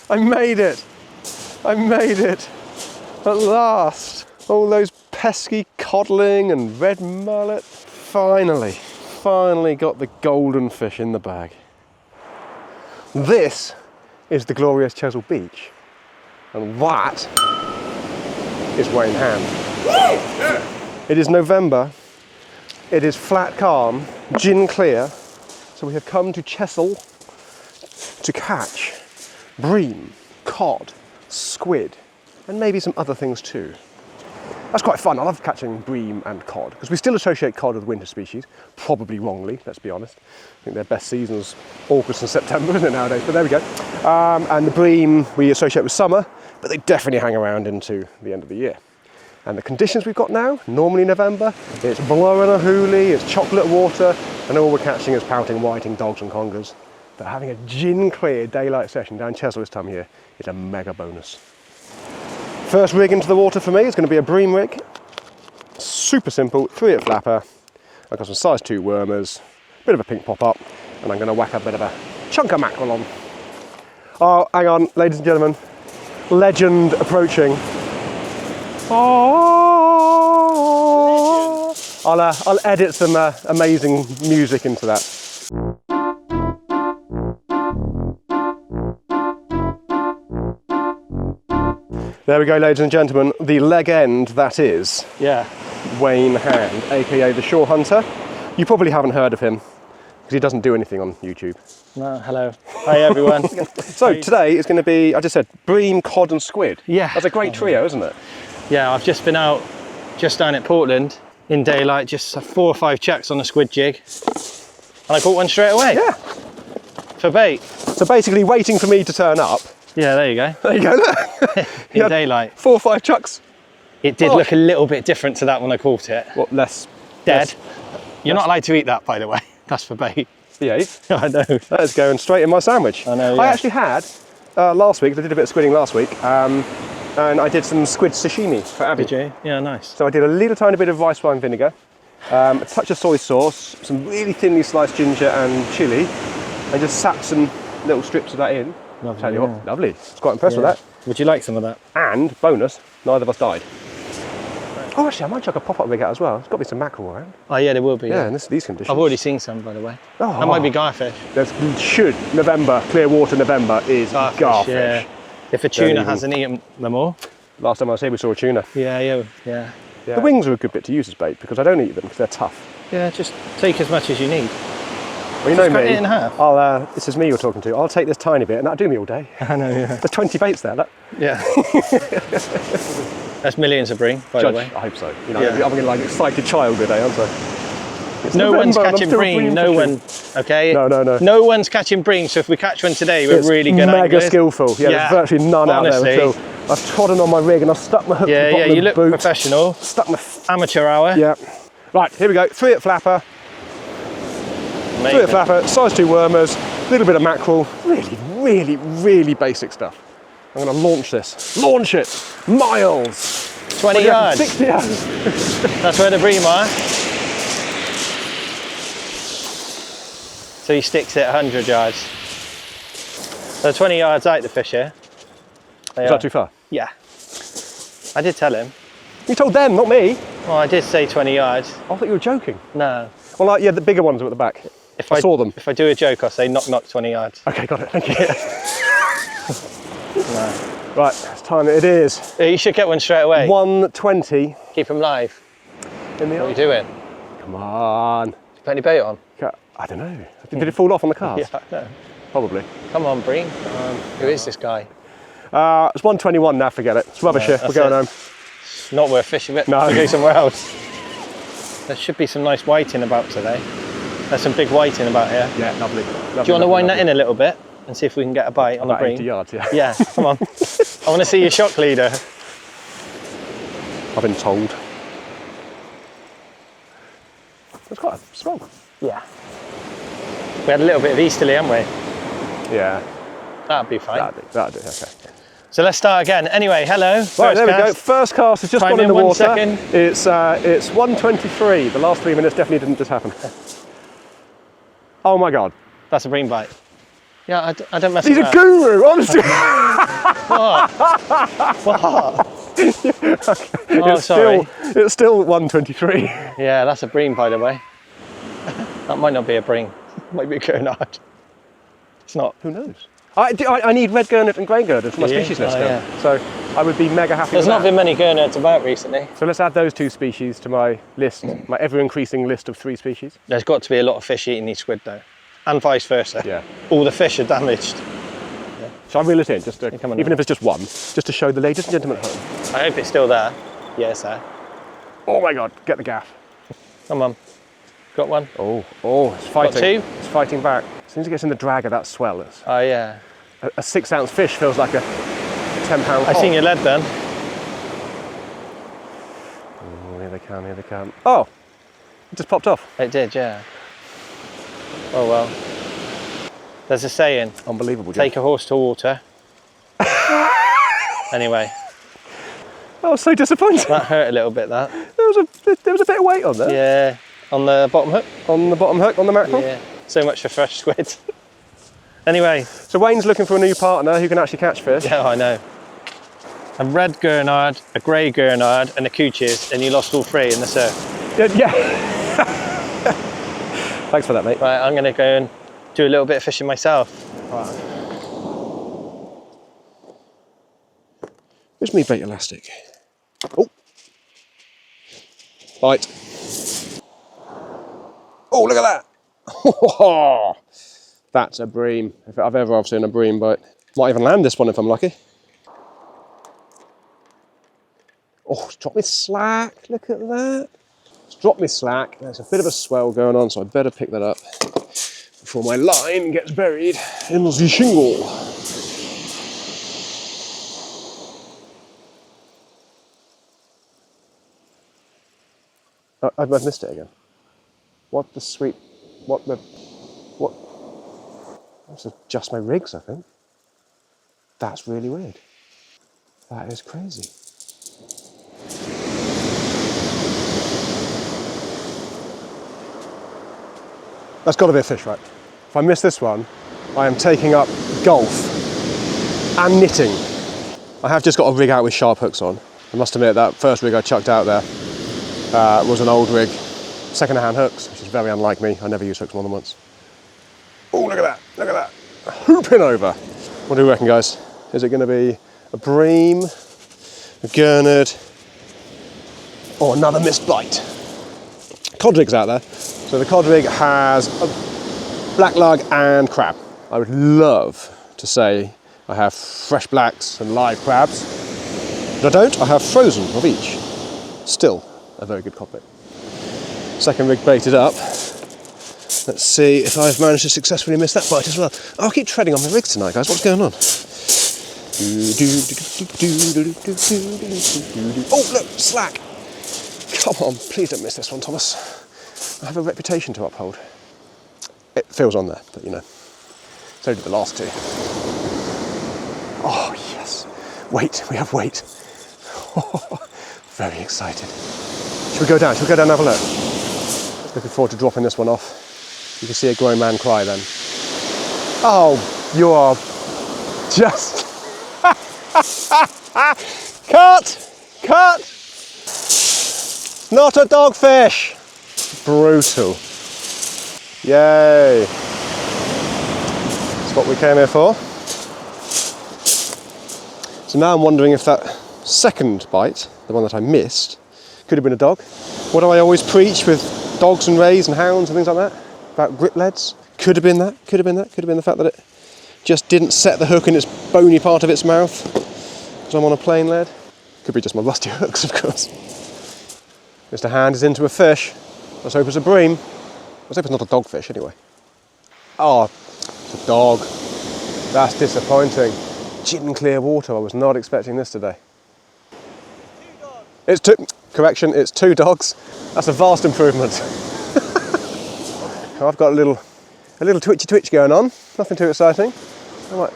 I made it. I made it. At last. All those pesky codling and red mullet. Finally got the golden fish in the bag. This is the glorious Chesil Beach. And that is Wayne Hand. It is November. It is flat calm, gin clear. So we have come to Chesil to catch bream, cod, squid, and maybe some other things too. That's quite fun. I love catching bream and cod because we still associate cod with winter species, probably wrongly, let's be honest. I think their best season's August and September, isn't it, nowadays? But there we go. And the bream we associate with summer, but they definitely hang around into the end of the year. And the conditions we've got now, normally November, it's blowing a hoolie, it's chocolate water, and all we're catching is pouting whiting, dogs and congers. But having a gin clear daylight session down Chesil this time of year is a mega bonus. First rig into the water for me is going to be a bream rig. Super simple, 3-hit flapper. I've got some size 2 wormers, bit of a pink pop-up, and I'm going to whack a bit of a chunk of mackerel on. Oh, hang on, ladies and gentlemen. Legend approaching. Oh, I'll edit some amazing music into that. There we go, ladies and gentlemen, the leg end that is Wayne Hand, aka the Shore Hunter. You probably haven't heard of him because he doesn't do anything on YouTube. No, hello. Hi everyone. So today is going to be, I just said, bream, cod and squid. Yeah. That's a great trio, isn't it? Yeah, I've just been out just down at Portland in daylight, just 4 or 5 chucks on a squid jig. And I caught one straight away. Yeah. For bait. So basically waiting for me to turn up. Yeah, there you go. There you go, look. In daylight. 4 or 5 chucks. It did look a little bit different to that when I caught it. What, less? Dead. You're not allowed to eat that, by the way. That's for bait. Behave. I know. That is going straight in my sandwich. I know, yeah. I actually had, last week, I did a bit of squidding last week, and I did some squid sashimi for Abby. Did you? Yeah, nice. So I did a little tiny bit of rice wine vinegar, a touch of soy sauce, some really thinly sliced ginger and chilli, and just sat some little strips of that in. Lovely, Tell you what, lovely. I was quite impressed with that. Would you like some of that? And, bonus, neither of us died. Oh, actually, I might chuck a pop-up rig out as well. There's got to be some mackerel around. Oh yeah, there will be. Yeah, in these conditions. I've already seen some, by the way. Oh, that might be garfish. November, clear water November is garfish. Yeah. If a tuna hasn't eaten them all. Last time I was here we saw a tuna. Yeah. The wings are a good bit to use as bait because I don't eat them because they're tough. Yeah, just take as much as you need. Well, you know cut me. it in half. This is me you're talking to. I'll take this tiny bit and that'll do me all day. I know, yeah. There's 20 baits there, look. Yeah. That's millions of bream, by the way. I hope so. You know, I'm going to like excited child today, aren't I? No one's catching bream. No one. Okay. No. No one's catching bream. So if we catch one today, we're really good. Mega skillful. Yeah, there's virtually none out there until I've trodden on my rig and I've stuck my hook to the bottom of the boot. You look professional. Stuck my amateur hour. Yeah. Right, here we go. 3-hit flapper. Amazing. 3-hit flapper. Size 2 wormers. A little bit of mackerel. Really basic stuff. I'm going to launch this. Launch it. Miles. 20 yards. 60 yards. That's where the bream are. So he sticks it 100 yards. So 20 yards out the fish here. Is that too far? Yeah. I did tell him. You told them, not me. Well, I did say 20 yards. I thought you were joking. No. Well, the bigger ones are at the back. If I saw them. If I do a joke, I'll say knock 20 yards. Okay, got it. Thank you. No. Right, it's time. It is. Yeah, you should get one straight away. 120. Keep them live. In the what are you doing? Come on. Did you put any bait on? I don't know. Did it fall off on the cast? Yeah, I know. Probably. Come on, Bream. Who is this guy? It's 121 now, forget it. It's rubbish here. We're going home. It's not worth fishing it. No. We'll go somewhere else. There should be some nice whiting about today. There's some big whiting about here. Yeah, lovely. Do you want to wind that in a little bit and see if we can get a bite on the bream? 80 yards, yeah. Yeah, come on. I want to see your shock leader. I've been told. It's quite strong. Yeah. We had a little bit of easterly, haven't we? Yeah. That'd be fine. That'd do, okay. So let's start again. Anyway, hello. Right, there we go. First cast has just gone in the water. 1 second. It's 1:23. The last 3 minutes definitely didn't just happen. Oh my God. That's a bream bite. Yeah, I don't mess He's with a that. guru, honestly. What? Oh, It's sorry. It's still 123. Yeah, that's a bream, by the way. That might not be a bream. Might be a gurnard. It's not. Who knows? I need red gurnard and grey gurnard for my species list now. Yeah. So I would be mega happy There's with not that. been many gurnards about recently. So let's add those 2 species to my list, my ever-increasing list of 3 species. There's got to be a lot of fish eating these squid though. And vice versa. Yeah. All the fish are damaged. Shall I reel it in, just to, Come on even now. if it's just one, just to show the ladies and gentlemen at home? I hope it's still there. Yeah, it's there. Oh my God, get the gaff. Come on. Got one? Oh, it's fighting. Got 2? It's fighting back. As soon as it gets in the drag of that swell, Oh yeah. a 6-ounce fish feels like a 10-pound I seen your lead then. Oh, here they come, here they come. Oh, it just popped off. It did, yeah. Oh well. There's a saying, Unbelievable. take a horse to water. Anyway, I was so disappointed. that hurt a little bit, that. There was a bit of weight on there. Yeah, on the bottom hook. On the bottom hook, on the mackerel. Yeah, so much for fresh squid. Anyway. So Wayne's looking for a new partner who can actually catch fish. Yeah, I know. A red gurnard, a grey gurnard and a cooches, and you lost all 3 in the surf. Yeah. Thanks for that, mate. Right, I'm going to go and do a little bit of fishing myself. Right. Where's me bait elastic? Oh. Bite. Oh, look at that. That's a bream. If I've ever seen a bream bite. Might even land this one if I'm lucky. Oh, it's dropped me slack. Look at that. It's dropped me slack. There's a bit of a swell going on, so I better pick that up before my line gets buried in the shingle. I've missed it again. What? I have to adjust my rigs, I think. That's really weird. That is crazy. That's got to be a fish, right? If I miss this one, I am taking up golf and knitting. I have just got a rig out with sharp hooks on. I must admit that first rig I chucked out there was an old rig, second-hand hooks, which is very unlike me. I never use hooks more than once. Oh, look at that, look at that. Hooping over. What do you reckon, guys? Is it going to be a bream, a gurnard, or another missed bite? Cod rig's out there. So the cod rig has a black lug and crab. I would love to say I have fresh blacks and live crabs, but I don't. I have frozen of each. Still a very good cod bait. Second rig baited up. Let's see if I've managed to successfully miss that bite as well. I'll keep treading on my rigs tonight, guys. What's going on? Oh, look, slack. Come on, please don't miss this one, Thomas. I have a reputation to uphold. It feels on there, but you know, so did the last 2. Oh, yes. Weight, we have weight. Very excited. Should we go down? Should we go down and have a look? Looking forward to dropping this one off. You can see a grown man cry then. Oh, you are just... Cut! Cut! Not a dogfish! Brutal. Yay! That's what we came here for. So now I'm wondering if that second bite, the one that I missed, could have been a dog. What do I always preach with dogs and rays and hounds and things like that? About grip leads? Could have been that, could have been that, could have been the fact that it just didn't set the hook in its bony part of its mouth because I'm on a plain lead. Could be just my rusty hooks, of course. Mr. Hand is into a fish. Let's hope it's a bream. Let's hope it's not a dogfish anyway. Oh, it's a dog. That's disappointing. Gin clear water, I was not expecting this today. It's 2, correction, it's 2 dogs. That's a vast improvement. I've got a little twitchy twitch going on. Nothing too exciting. I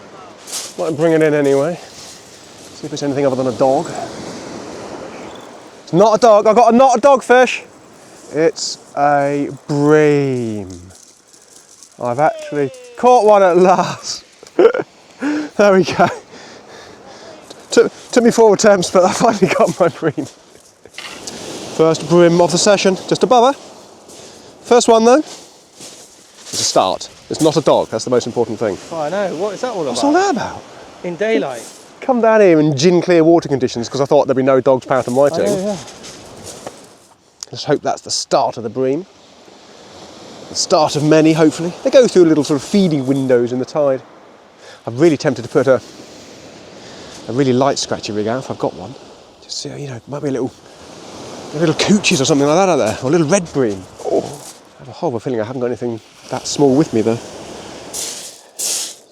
might bring it in anyway. See if it's anything other than a dog. It's not a dog, I've got not a dogfish. It's a bream. I've actually caught one at last. There we go. Took me 4 attempts, but I finally got my bream. First bream of the session, just above her. First one though, it's a start. It's not a dog, that's the most important thing. Oh, I know. What is that all about? What's all that about? In daylight. Come down here in gin clear water conditions because I thought there'd be no dogs pouting and whiting. Yeah. Let's hope that's the start of the bream. The start of many, hopefully. They go through little sort of feeding windows in the tide. I'm really tempted to put a really light scratchy rig out if I've got one. Just so, you know, might be little coochies or something like that out there, or a little red bream. Oh, I have a horrible feeling I haven't got anything that small with me though.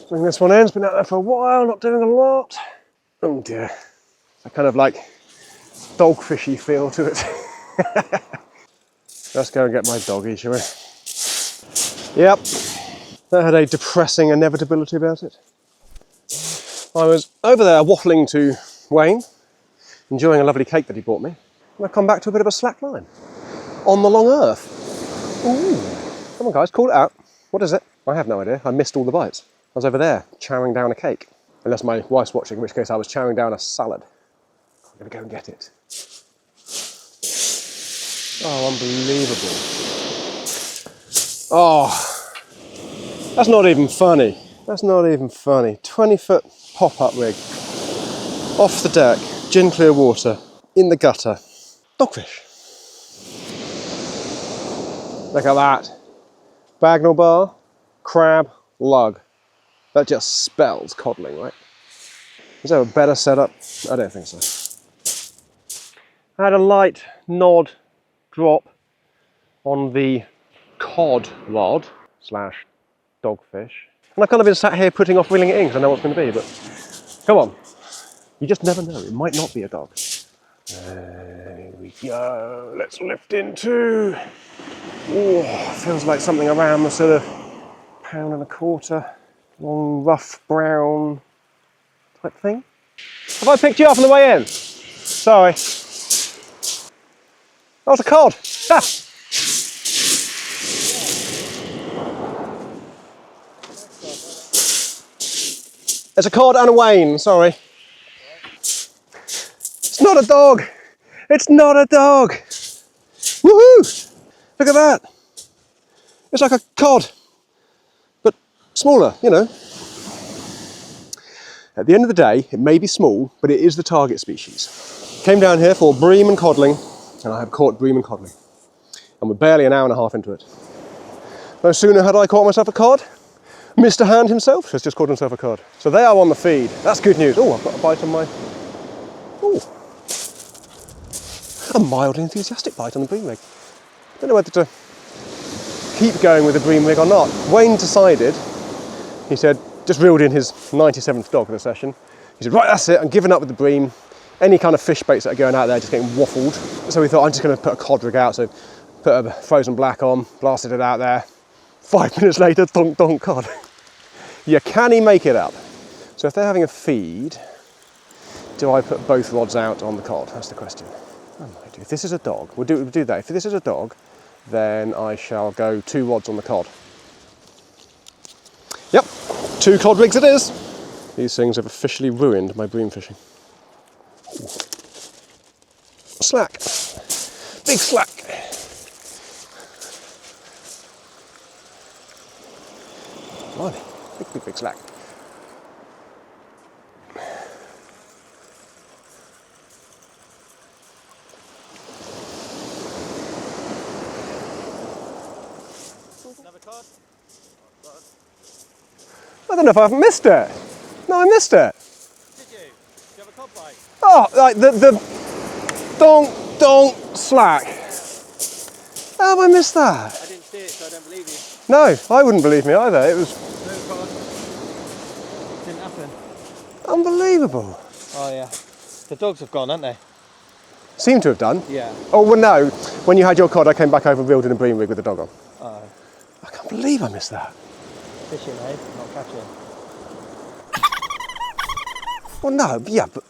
Bring this one in, it's been out there for a while, not doing a lot. Oh dear. A kind of like dogfishy feel to it. Let's go and get my doggy, shall we? Yep, that had a depressing inevitability about it. I was over there waffling to Wayne, enjoying a lovely cake that he bought me, and I've come back to a bit of a slack line on the long earth. Ooh, come on guys, call it out. What is it? I have no idea, I missed all the bites. I was over there chowing down a cake, unless my wife's watching, in which case I was chowing down a salad. I'm gonna go and get it. Oh, unbelievable. Oh, that's not even funny. That's not even funny. 20-foot pop-up rig, off the deck, gin clear water, in the gutter. Dogfish. Look at that. Bagnall bar, crab, lug. That just spells coddling, right? Is there a better setup? I don't think so. I had a light nod drop on the cod rod slash dogfish. And I've kind of been sat here putting off reeling it in because I know what it's going to be, but come on. You just never know, it might not be a dog. There we go, let's lift into. Oh, feels like something around the sort of £1.25, long rough brown type thing. Have I picked you up on the way in? Sorry. Oh, it's a cod. Ah. It's a cod and a Wayne, sorry. It's not a dog. It's not a dog. Woohoo! Look at that. It's like a cod, but smaller, you know. At the end of the day, it may be small, but it is the target species. Came down here for bream and codling, and I have caught bream and codling. And we're barely an hour and a half into it. No sooner had I caught myself a cod, Mr. Hand himself has just caught himself a cod. So they are on the feed. That's good news. Oh, I've got a bite on my... Oh. A mildly enthusiastic bite on the bream rig. Don't know whether to keep going with the bream rig or not. Wayne decided, he said, just reeled in his 97th dog for the session. He said, right, that's it, I'm giving up with the bream. Any kind of fish baits that are going out there just getting waffled. So we thought, I'm just going to put a cod rig out. So put a frozen black on, blasted it out there. 5 minutes later, donk donk cod. Yeah, can he make it up? So if they're having a feed, do I put both rods out on the cod? That's the question. I might do. If this is a dog, we'll do that. If this is a dog, then I shall go 2 rods on the cod. Yep, 2 cod rigs it is. These things have officially ruined my bream fishing. Ooh. Slack. Big slack. Blimey, big slack. Another cod? I don't know if I've missed it. No, I missed it. Did you? Did you have a cod bite? Oh, like the donk slack. How have I missed that? I didn't see it, so I don't believe you. No, I wouldn't believe me either. It was No cod. Didn't happen. unbelievable. Oh yeah. The dogs have gone, haven't they? Seem to have done. Yeah. Oh, well, no. When you had your cod, I came back over and reeled in a bream rig with the dog on. Oh. I can't believe I missed that. Fishing, eh? Not catching. Well, no, yeah, but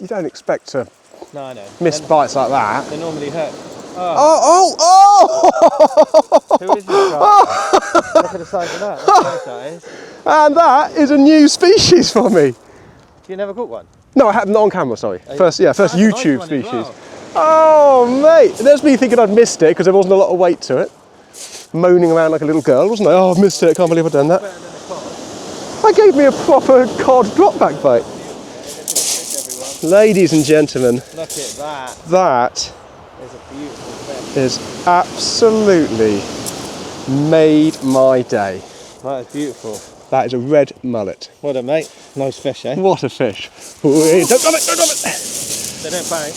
you don't expect to No, I know. miss bites like that. They normally hurt. Oh! Who is this guy? Look at the size of that. That's nice, that is. And that is a new species for me. You never caught one? No, I had not on camera, sorry. First YouTube Nice one as species. well. Oh, mate. There's me thinking I'd missed it because there wasn't a lot of weight to it. Moaning around like a little girl, wasn't I? Oh, I've missed it. Can't believe I've done that. That gave me a proper cod drop back bite. Ladies and gentlemen, Look at that. That It's a beautiful fish. is absolutely made my day. That is beautiful. That is a red mullet. Well done, mate. Nice fish, eh? What a fish. Ooh, don't drop it, don't drop it. They don't bang.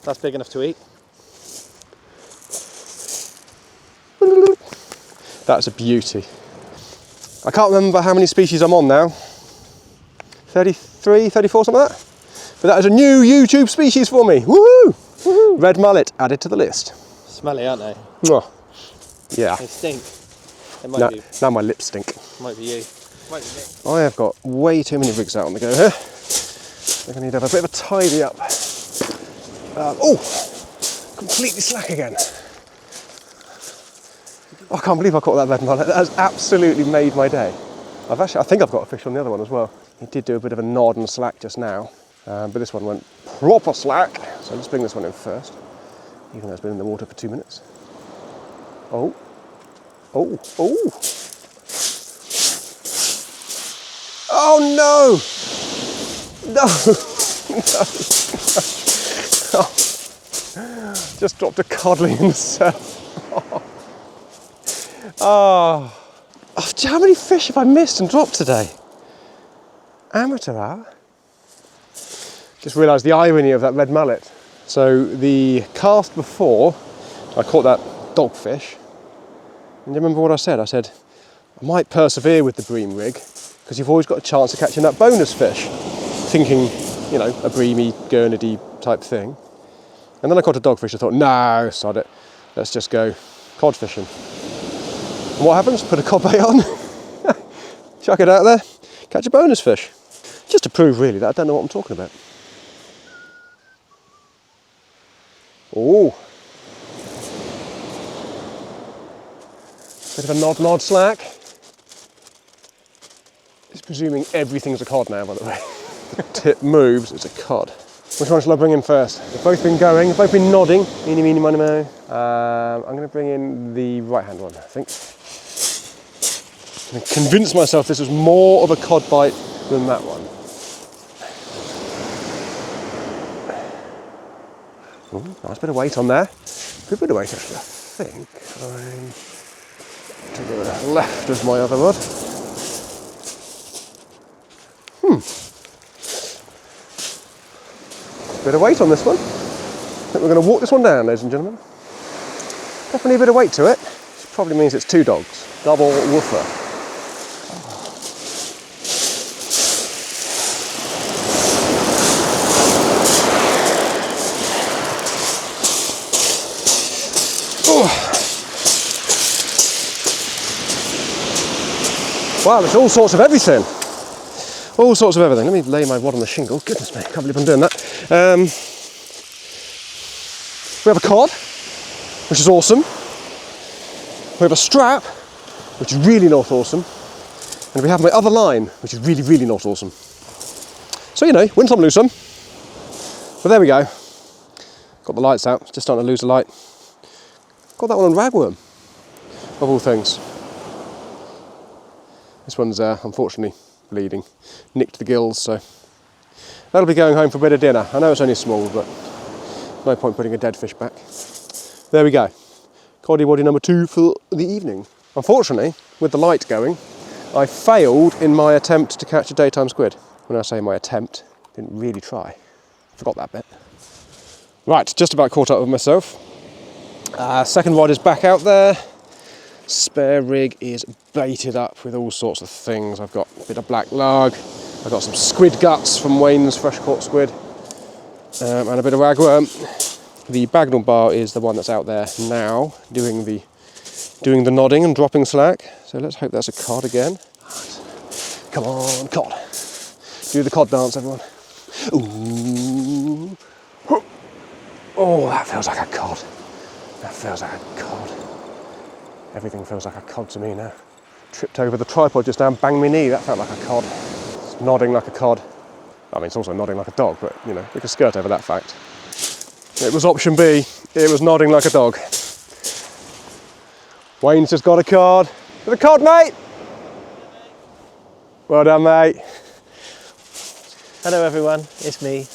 That's big enough to eat. That's a beauty. I can't remember how many species I'm on now. 33, 34, something like that. But that is a new YouTube species for me. Woohoo! Woohoo! Red mullet added to the list. Smelly, aren't they? Oh, yeah. They stink. It might be. Now my lips stink. Might be you. Might be me. I have got way too many rigs out on the go here. I think I need to have a bit of a tidy up. Oh, completely slack again. Oh, I can't believe I caught that red mullet. That has absolutely made my day. I think I've got a fish on the other one as well. He did do a bit of a nod and slack just now, but this one went proper slack. So let's bring this one in first, even though it's been in the water for 2 minutes. Oh, oh, oh. Oh no! No! No! Oh. Just dropped a codling in the surf. Oh. Oh, how many fish have I missed and dropped today? Amateur hour. Just realised the irony of that red mullet. So the cast before, I caught that dogfish. And you remember what I said? I said, I might persevere with the bream rig because you've always got a chance of catching that bonus fish. Thinking, you know, a breamy, gurnedy type thing. And then I caught a dogfish. I thought, no, sod it. Let's just go cod fishing. And what happens? Put a cod bait on, chuck it out there, catch a bonus fish. Just to prove really that I don't know what I'm talking about. Oh. Bit of a nod slack. It's presuming everything's a cod now, by the way. The tip moves, it's a cod. Which one shall I bring in first? They've both been going, they've both been nodding. Eeny, meeny, miny, mo. I'm going to bring in the right-hand one, I think. And convince myself this was more of a cod bite than that one. Ooh, nice bit of weight on there. Good bit of weight actually, I think. I'm to the left of my other rod. Bit of weight on this one. I think we're going to walk this one down, ladies and gentlemen. Definitely a bit of weight to it. Which probably means it's 2 dogs. Double woofer. Wow, there's all sorts of everything. All sorts of everything. Let me lay my rod on the shingle. Goodness me, I can't believe I'm doing that. We have a cod, which is awesome. We have a strap, which is really not awesome. And we have my other line, which is really, really not awesome. So, you know, win some, lose some. But there we go. Got the lights out, just starting to lose the light. Got that one on ragworm, of all things. This one's unfortunately bleeding, nicked the gills, so that'll be going home for a bit of dinner. I know it's only small, but no point putting a dead fish back. There we go. Coddy waddy number 2 for the evening. Unfortunately, with the light going, I failed in my attempt to catch a daytime squid. When I say my attempt, didn't really try. Forgot that bit. Right, just about caught up with myself. Second rod is back out there. Spare rig is baited up with all sorts of things. I've got a bit of black lug, I've got some squid guts from Wayne's fresh caught squid, and a bit of ragworm. The Bagnall bar is the one that's out there now, doing the nodding and dropping slack. So let's hope that's a cod again. Come on, cod. Do the cod dance, everyone. Ooh. Oh, that feels like a cod. That feels like a cod. Everything feels like a cod to me now. Tripped over the tripod just now and banged my knee. That felt like a cod. Let's nodding like a cod. I mean, it's also nodding like a dog, but you know, we can skirt over that fact. It was option B. It was nodding like a dog. Wayne's just got a cod. Got a cod, mate? Well done, mate. Hello everyone, it's me.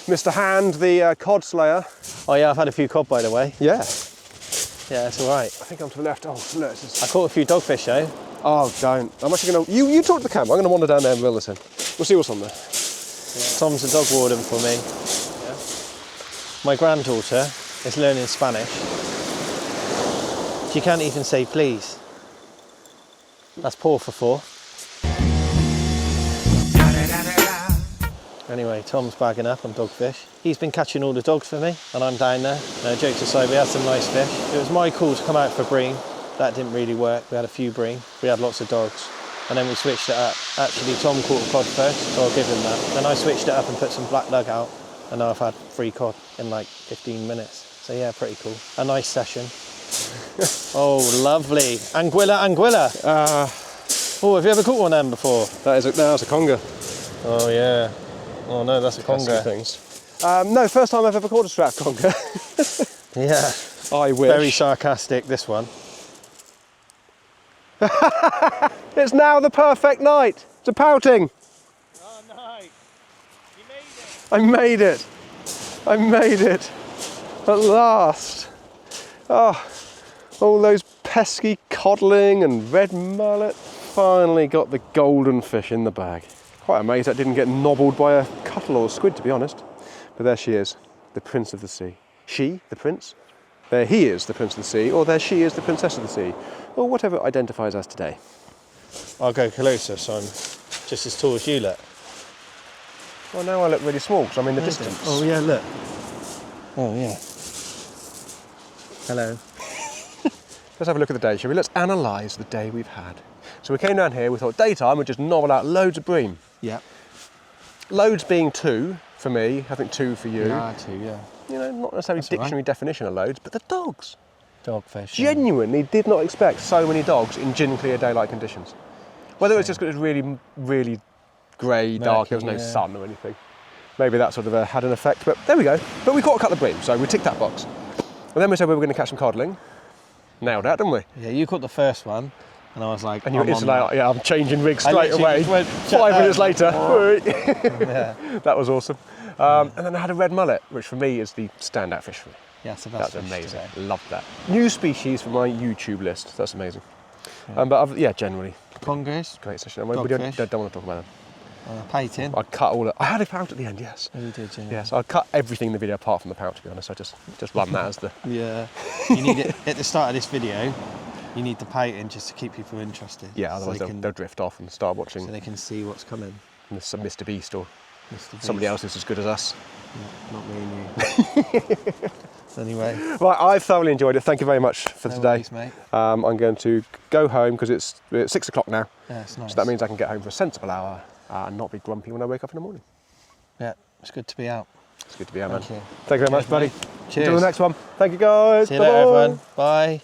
Mr. Hand, the cod slayer. Oh yeah, I've had a few cod by the way. Yeah. Yeah, it's all right. I think I'm to the left. Oh, look, this is... I caught a few dogfish though. Oh, don't. I'm actually going to... You talk to the camera. I'm going to wander down there and reel this in. We'll see what's on there. Yeah. Tom's a dog warden for me. Yeah. My granddaughter is learning Spanish. She can't even say please. That's por favor. Anyway, Tom's bagging up on dogfish. He's been catching all the dogs for me, and I'm down there. No, jokes aside, we had some nice fish. It was my call to come out for bream. That didn't really work. We had a few bream. We had lots of dogs. And then we switched it up. Actually, Tom caught a cod first, so I'll give him that. Then I switched it up and put some black lug out, and now I've had 3 cod in like 15 minutes. So yeah, pretty cool. A nice session. Oh, lovely. Anguilla, anguilla. Oh, have you ever caught one of them before? That's a conger. Oh yeah. Oh no, that's a conger. Things. No, first time I've ever caught a strap conger. Yeah. I wish. Very sarcastic, this one. It's now the perfect night to pouting. Oh no, you made it. I made it. At last. Oh, all those pesky codling and red mullet. Finally got the golden fish in the bag. Quite amazed that didn't get nobbled by a cuttle or a squid, to be honest. But there she is, the prince of the sea. She, the prince. There he is, the prince of the sea, or there she is, the princess of the sea, or whatever identifies as today. I'll go closer, so I'm just as tall as you look. Well, now I look really small because I'm in the distance. Oh yeah, look. Oh yeah. Hello. Let's have a look at the day, shall we? Let's analyse the day we've had. So we came down here, we thought daytime we'd just nobble out loads of bream. Yeah. Loads being 2 for me, I think 2 for you. Yeah, 2, yeah. You know, not necessarily That's all dictionary definition of loads, but the dogs. Dogfish. Genuinely did not expect so many dogs in gin clear daylight conditions. Whether it was just because it was really, really grey, dark, there was no sun or anything. Maybe that sort of had an effect, but there we go. But we caught a couple of bream, so we ticked that box. And then we said we were going to catch some codling. Nailed that, didn't we? Yeah, you caught the first one, and I was like, and you were instantly like, yeah, I'm changing rigs straight literally away. just went, 5 minutes later. Yeah. That was awesome. And then I had a red mullet, which for me is the standout fish for me. Yeah, it's the best That's fish amazing. today. Loved that. New species for my YouTube list. That's amazing. But yeah, generally. Congers. Great session. We don't want to talk about them. Painting. I cut all. I had a pout at the end. Yes. Oh, you did, yeah. Yes, I cut everything in the video apart from the pout. To be honest, I just run that as the. Yeah. You need it at the start of this video. You need the painting just to keep people interested. Yeah, otherwise they'll drift off and start watching. So they can see what's coming. Some Mr. Beast or Mr. Beast. Somebody else who's as good as us. No, not me and you. Anyway. Right, I've thoroughly enjoyed it. Thank you very much for today. Worries, mate. I'm going to go home because it's 6 o'clock now. Yeah, it's nice. So that means I can get home for a sensible hour and not be grumpy when I wake up in the morning. Yeah, it's good to be out. It's good to be out, man. Thank you. Thank you very much, buddy. Cheers. Until the next one. Thank you, guys. See you later, everyone. Bye.